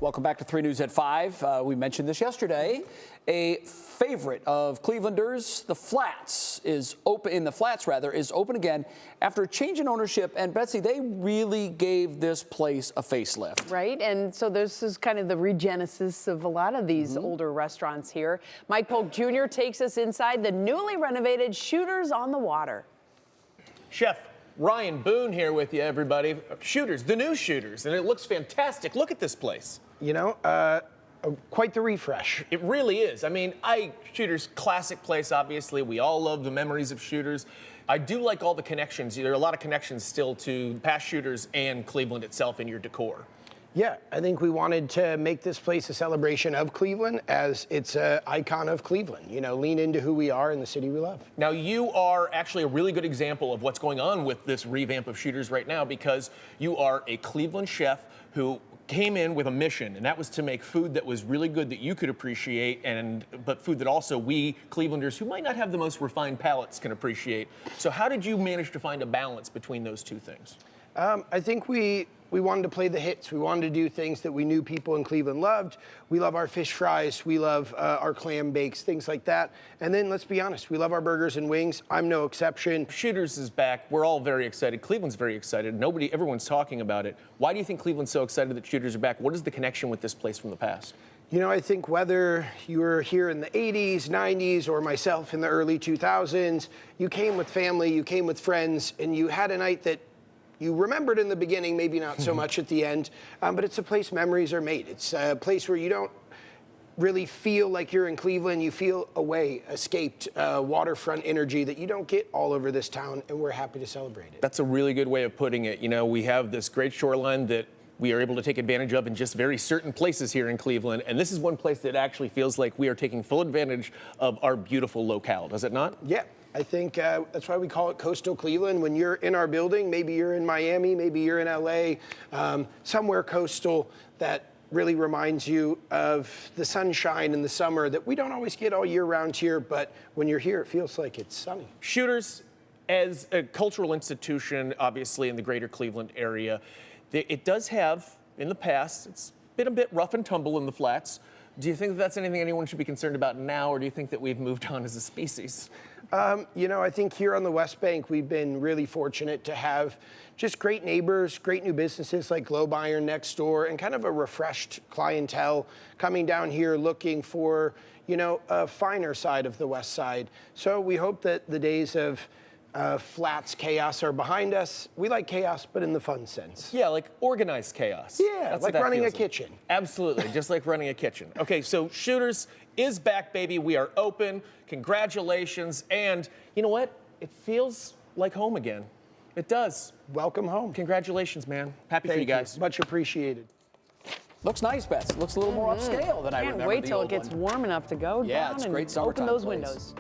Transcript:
Welcome back to 3 News at 5. We mentioned this yesterday. A favorite of Clevelanders, the Flats is open. Is open again after a change in ownership. And Betsy, they really gave this place a facelift. Right, and so this is kind of the regenesis of a lot of these older restaurants here. Mike-Polk-Jr. takes us inside the newly renovated Shooters on the Water. Chef Ryan Boone here with you, everybody. Shooters, the new Shooters, and it looks fantastic. Look at this place. You know, quite the refresh. It really is. I mean, Shooters, classic place, obviously. We all love the memories of Shooters. I do like all the connections. There are a lot of connections still to past Shooters and Cleveland itself in your decor. Yeah, I think we wanted to make this place a celebration of Cleveland as it's an icon of Cleveland. You know, lean into who we are and the city we love. Now, you are actually a really good example of what's going on with this revamp of Shooters right now, because you are a Cleveland chef who came in with a mission, and that was to make food that was really good that you could appreciate, but food that also we Clevelanders who might not have the most refined palates can appreciate. So how did you manage to find a balance between those two things? I think we wanted to play the hits. We wanted to do things that we knew people in Cleveland loved. We love our fish fries. We love our clam bakes, things like that. And then let's be honest, we love our burgers and wings. I'm no exception. Shooters is back. We're all very excited. Cleveland's very excited. Everyone's talking about it. Why do you think Cleveland's so excited that Shooters are back? What is the connection with this place from the past? You know, I think whether you were here in the 80s, 90s, or myself in the early 2000s, you came with family, you came with friends, and you had a night that you remembered in the beginning, maybe not so much at the end, but it's a place memories are made. It's a place where you don't really feel like you're in Cleveland. You feel away, escaped, waterfront energy that you don't get all over this town, and we're happy to celebrate it. That's a really good way of putting it. You know, we have this great shoreline that we are able to take advantage of in just very certain places here in Cleveland, and this is one place that actually feels like we are taking full advantage of our beautiful locale, does it not? Yeah. I think that's why we call it Coastal Cleveland. When you're in our building, maybe you're in Miami, maybe you're in LA, somewhere coastal that really reminds you of the sunshine in the summer that we don't always get all year round here, but when you're here, it feels like it's sunny. Shooters, as a cultural institution, obviously in the greater Cleveland area, it does have, in the past, it's been a bit rough and tumble in the Flats. Do you think that that's anything anyone should be concerned about now, or do you think that we've moved on as a species? You know, I think here on the West Bank, we've been really fortunate to have just great neighbors, great new businesses like Globe Iron next door, and kind of a refreshed clientele coming down here looking for, you know, a finer side of the West Side. So we hope that the days of Flats chaos are behind us. We like chaos, but in the fun sense. Yeah, like organized chaos. Yeah, that's like running a kitchen. Absolutely, just like running a kitchen. Okay, so Shooters is back, baby. We are open. Congratulations. And you know what? It feels like home again. It does. Welcome home. Congratulations, man. Happy for you guys. Much appreciated. Looks nice, Betsy. Looks a little more upscale than I remember. Can't wait the till old it gets one. warm enough to go Yeah, down it's a and great summertime open those place. windows.